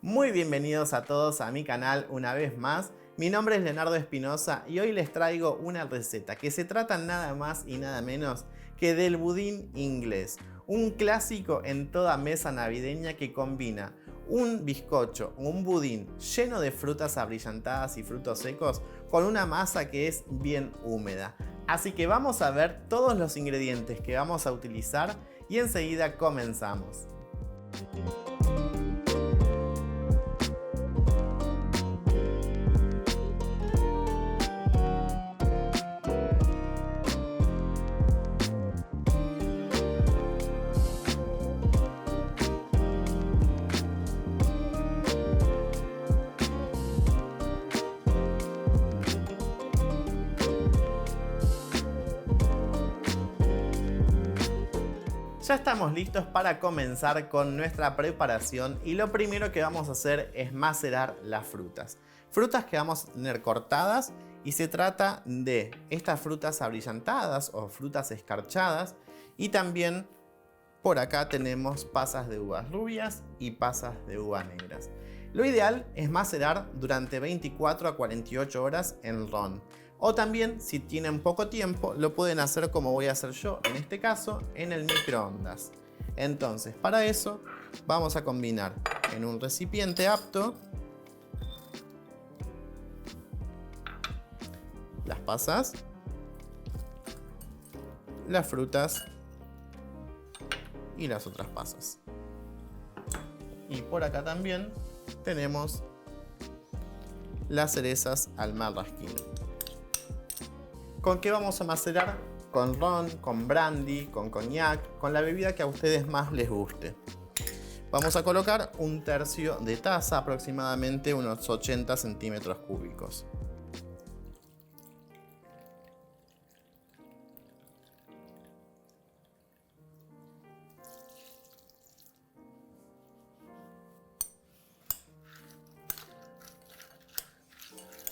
Muy bienvenidos a todos a mi canal una vez más. Mi nombre es Leonardo Espinosa y hoy les traigo una receta que se trata nada más y nada menos que del budín inglés. Un clásico en toda mesa navideña que combina un bizcocho o un budín lleno de frutas abrillantadas y frutos secos con una masa que es bien húmeda. Así que vamos a ver todos los ingredientes que vamos a utilizar y enseguida comenzamos. Ya estamos listos para comenzar con nuestra preparación y lo primero que vamos a hacer es macerar las frutas. Frutas que vamos a tener cortadas y se trata de estas frutas abrillantadas o frutas escarchadas y también por acá tenemos pasas de uvas rubias y pasas de uvas negras. Lo ideal es macerar durante 24 a 48 horas en ron. O también, si tienen poco tiempo, lo pueden hacer como voy a hacer yo, en este caso, en el microondas. Entonces, para eso, vamos a combinar en un recipiente apto las pasas, las frutas y las otras pasas. Y por acá también tenemos las cerezas al marrasquín. ¿Con qué vamos a macerar? Con ron, con brandy, con coñac, con la bebida que a ustedes más les guste. Vamos a colocar un tercio de taza, aproximadamente unos 80 centímetros cúbicos.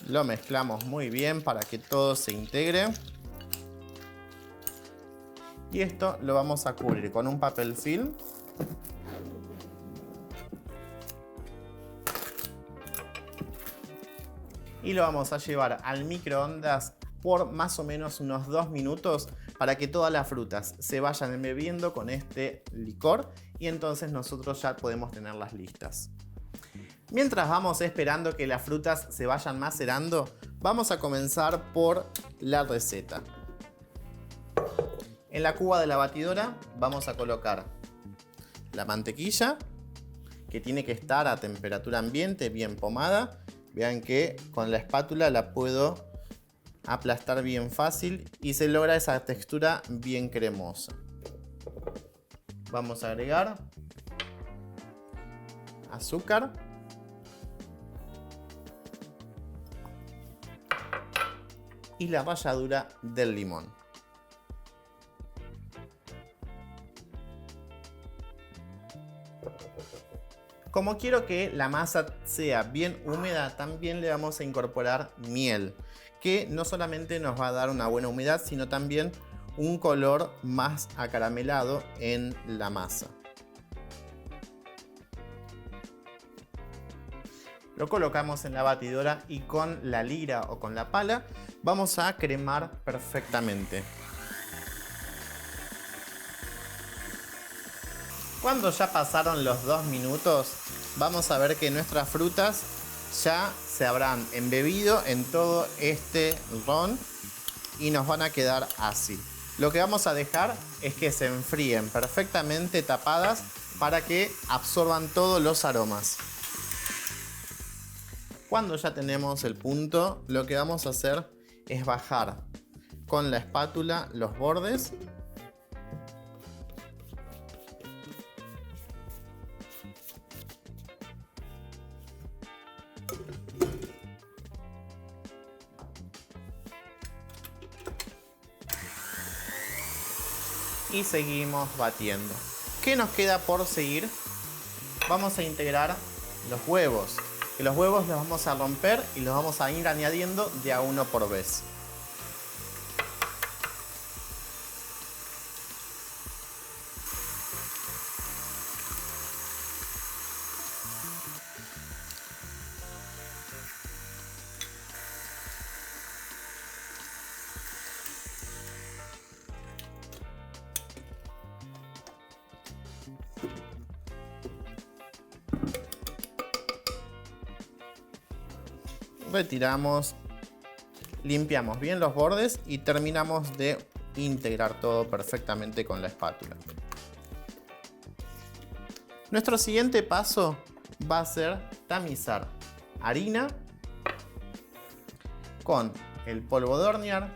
Lo mezclamos muy bien para que todo se integre. Y esto lo vamos a cubrir con un papel film. Y lo vamos a llevar al microondas por más o menos unos 2 minutos para que todas las frutas se vayan embebiendo con este licor y entonces nosotros ya podemos tenerlas listas. Mientras vamos esperando que las frutas se vayan macerando, vamos a comenzar por la receta. En la cuba de la batidora vamos a colocar la mantequilla, que tiene que estar a temperatura ambiente, bien pomada. Vean que con la espátula la puedo aplastar bien fácil y se logra esa textura bien cremosa. Vamos a agregar azúcar. Y la ralladura del limón. Como quiero que la masa sea bien húmeda, también le vamos a incorporar miel, que no solamente nos va a dar una buena humedad, sino también un color más acaramelado en la masa. Lo colocamos en la batidora y con la lira o con la pala vamos a cremar perfectamente. Cuando ya pasaron los 2 minutos, vamos a ver que nuestras frutas ya se habrán embebido en todo este ron y nos van a quedar así. Lo que vamos a dejar es que se enfríen perfectamente tapadas para que absorban todos los aromas. Cuando ya tenemos el punto, lo que vamos a hacer es bajar con la espátula los bordes. Y seguimos batiendo. ¿Qué nos queda por seguir? Vamos a integrar los huevos. Que los huevos los vamos a romper y los vamos a ir añadiendo de a uno por vez. retiramos, limpiamos bien los bordes y terminamos de integrar todo perfectamente con la espátula. Nuestro siguiente paso va a ser tamizar harina con el polvo de hornear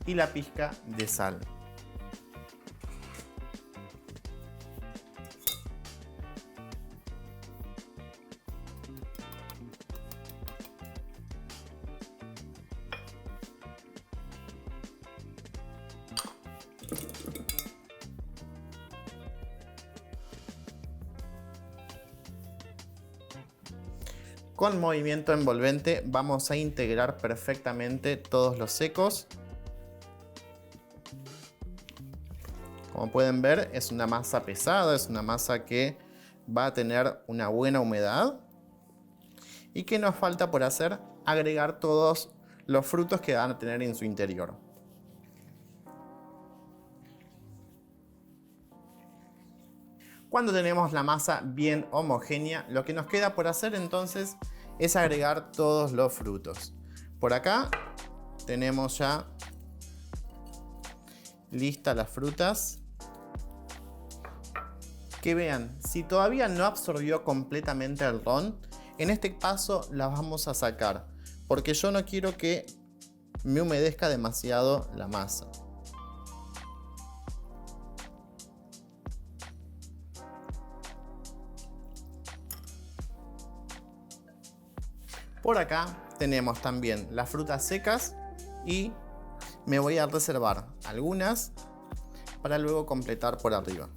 y la pizca de sal. Con movimiento envolvente vamos a integrar perfectamente todos los secos. Como pueden ver, es una masa pesada, es una masa que va a tener una buena humedad. ¿Y qué nos falta por hacer? Agregar todos los frutos que van a tener en su interior. Cuando tenemos la masa bien homogénea, lo que nos queda por hacer entonces es agregar todos los frutos. Por acá tenemos ya listas las frutas. Que vean, si todavía no absorbió completamente el ron, en este paso las vamos a sacar, porque yo no quiero que me humedezca demasiado la masa. Por acá tenemos también las frutas secas y me voy a reservar algunas para luego completar por arriba.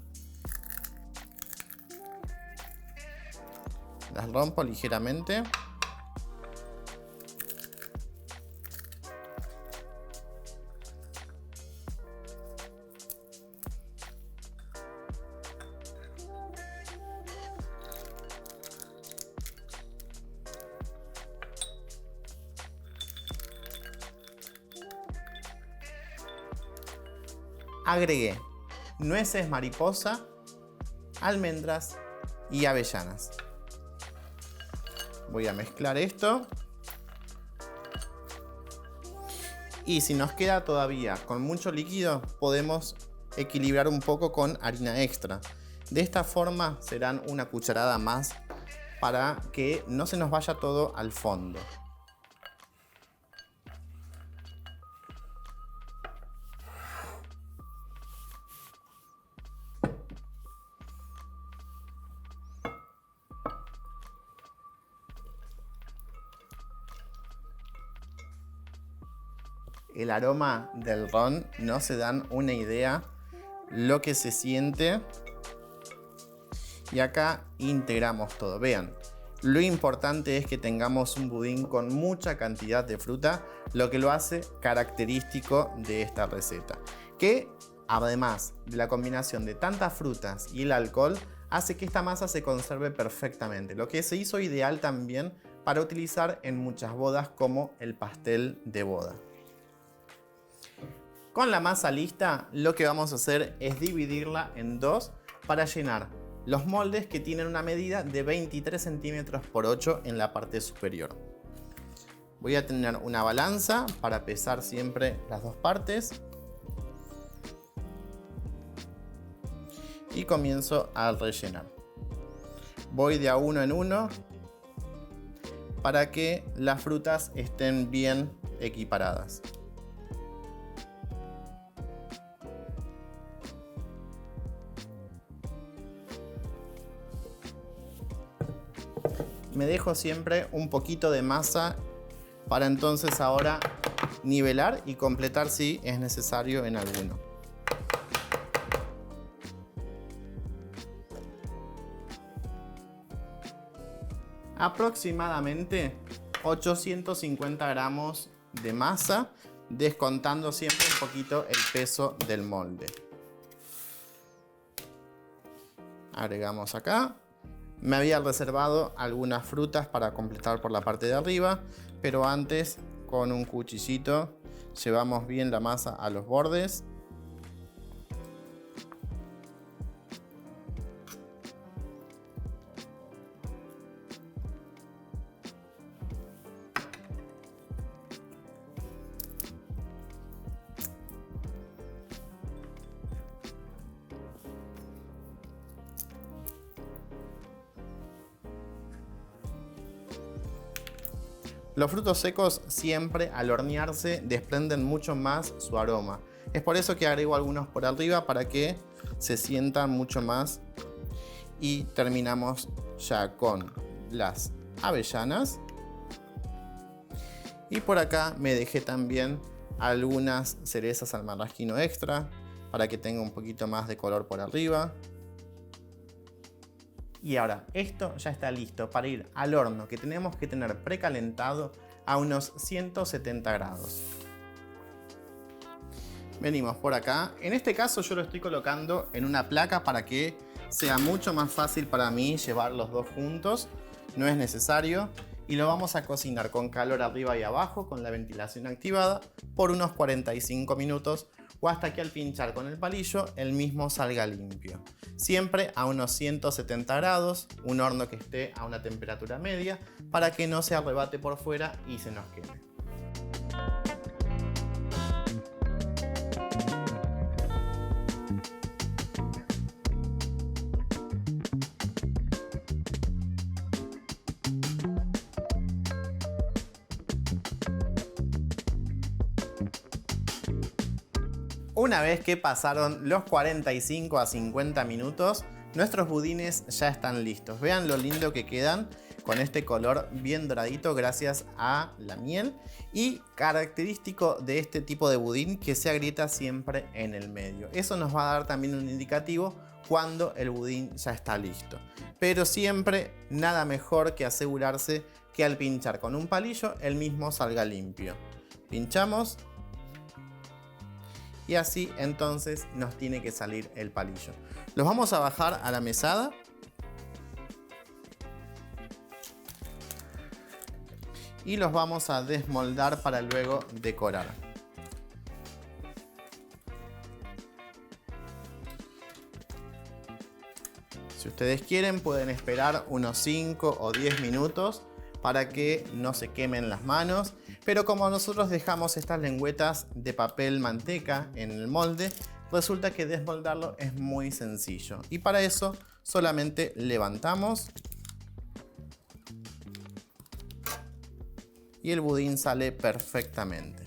Las rompo ligeramente. Agregué nueces mariposa, almendras y avellanas. Voy a mezclar esto. Y si nos queda todavía con mucho líquido, podemos equilibrar un poco con harina extra. De esta forma serán una cucharada más para que no se nos vaya todo al fondo. El aroma del ron, no se dan una idea lo que se siente. Y acá integramos todo. Vean, lo importante es que tengamos un budín con mucha cantidad de fruta, lo que lo hace característico de esta receta. Que además de la combinación de tantas frutas y el alcohol, hace que esta masa se conserve perfectamente. Lo que se hizo ideal también para utilizar en muchas bodas como el pastel de boda. Con la masa lista, lo que vamos a hacer es dividirla en dos para llenar los moldes que tienen una medida de 23 centímetros por 8 en la parte superior. Voy a tener una balanza para pesar siempre las dos partes. Y comienzo a rellenar. Voy de a uno en uno para que las frutas estén bien equiparadas. Me dejo siempre un poquito de masa para entonces ahora nivelar y completar si es necesario en alguno. Aproximadamente 850 gramos de masa, descontando siempre un poquito el peso del molde. Agregamos acá. Me había reservado algunas frutas para completar por la parte de arriba, pero antes con un cuchillito llevamos bien la masa a los bordes. Los frutos secos siempre al hornearse desprenden mucho más su aroma. Es por eso que agrego algunos por arriba para que se sientan mucho más. Y terminamos ya con las avellanas. Y por acá me dejé también algunas cerezas al marrasquino extra para que tenga un poquito más de color por arriba. Y ahora esto ya está listo para ir al horno, que tenemos que tener precalentado a unos 170 grados. Venimos por acá. En este caso yo lo estoy colocando en una placa para que sea mucho más fácil para mí llevar los dos juntos. No es necesario. Y lo vamos a cocinar con calor arriba y abajo, con la ventilación activada, por unos 45 minutos o hasta que al pinchar con el palillo el mismo salga limpio. Siempre a unos 170 grados, un horno que esté a una temperatura media para que no se arrebate por fuera y se nos queme. Una vez que pasaron los 45 a 50 minutos, nuestros budines ya están listos. Vean lo lindo que quedan con este color bien doradito gracias a la miel. Y característico de este tipo de budín que se agrieta siempre en el medio. Eso nos va a dar también un indicativo cuando el budín ya está listo. Pero siempre nada mejor que asegurarse que al pinchar con un palillo el mismo salga limpio. Pinchamos. Y así entonces nos tiene que salir el palillo. Los vamos a bajar a la mesada. Y los vamos a desmoldar para luego decorar. Si ustedes quieren pueden esperar unos 5 o 10 minutos para que no se quemen las manos. Pero como nosotros dejamos estas lengüetas de papel manteca en el molde, resulta que desmoldarlo es muy sencillo. Y para eso solamente levantamos y el budín sale perfectamente.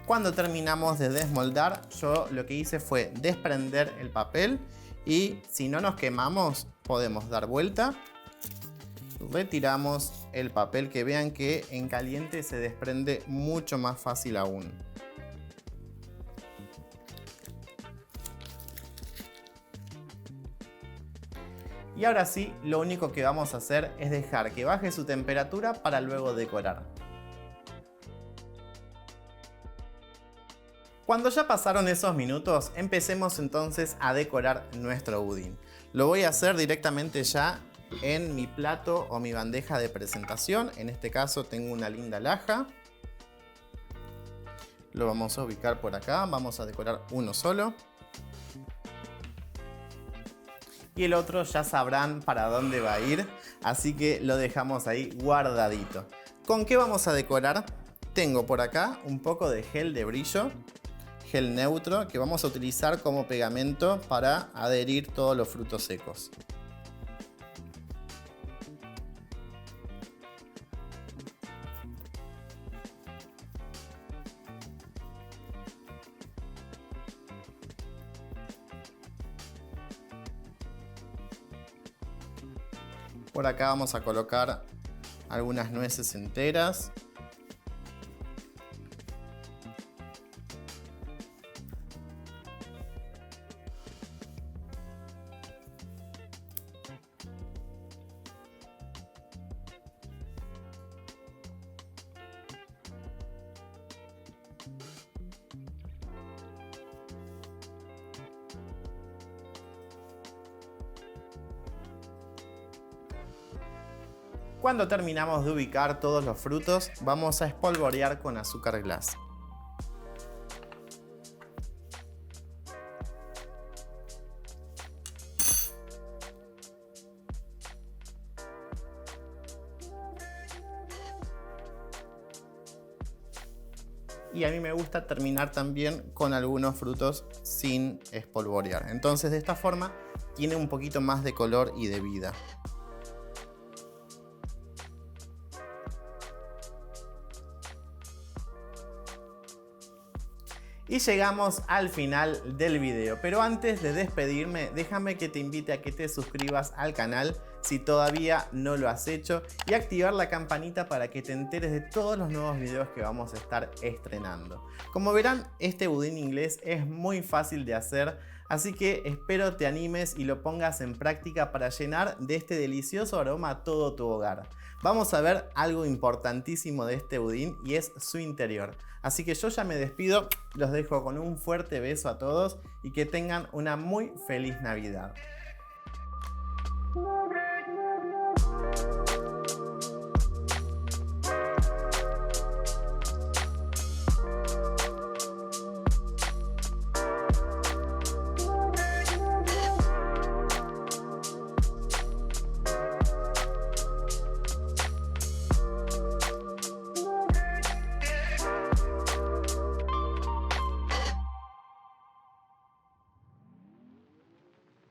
Cuando terminamos de desmoldar, yo lo que hice fue desprender el papel y si no nos quemamos podemos dar vuelta. Retiramos el papel, que vean que en caliente se desprende mucho más fácil aún. Y ahora sí, lo único que vamos a hacer es dejar que baje su temperatura para luego decorar. Cuando ya pasaron esos minutos, empecemos entonces a decorar nuestro budín. Lo voy a hacer directamente ya en mi plato o mi bandeja de presentación. En este caso tengo una linda laja. Lo vamos a ubicar por acá. Vamos a decorar uno solo. Y el otro ya sabrán para dónde va a ir. Así que lo dejamos ahí guardadito. ¿Con qué vamos a decorar? Tengo por acá un poco de gel de brillo. Gel neutro que vamos a utilizar como pegamento para adherir todos los frutos secos. Por acá vamos a colocar algunas nueces enteras. Cuando terminamos de ubicar todos los frutos, vamos a espolvorear con azúcar glass. Y a mí me gusta terminar también con algunos frutos sin espolvorear. Entonces de esta forma tiene un poquito más de color y de vida. Y llegamos al final del video, pero antes de despedirme, déjame que te invite a que te suscribas al canal si todavía no lo has hecho y activar la campanita para que te enteres de todos los nuevos videos que vamos a estar estrenando. Como verán, este budín inglés es muy fácil de hacer, así que espero te animes y lo pongas en práctica para llenar de este delicioso aroma todo tu hogar. Vamos a ver algo importantísimo de este budín y es su interior. Así que yo ya me despido, los dejo con un fuerte beso a todos y que tengan una muy feliz Navidad.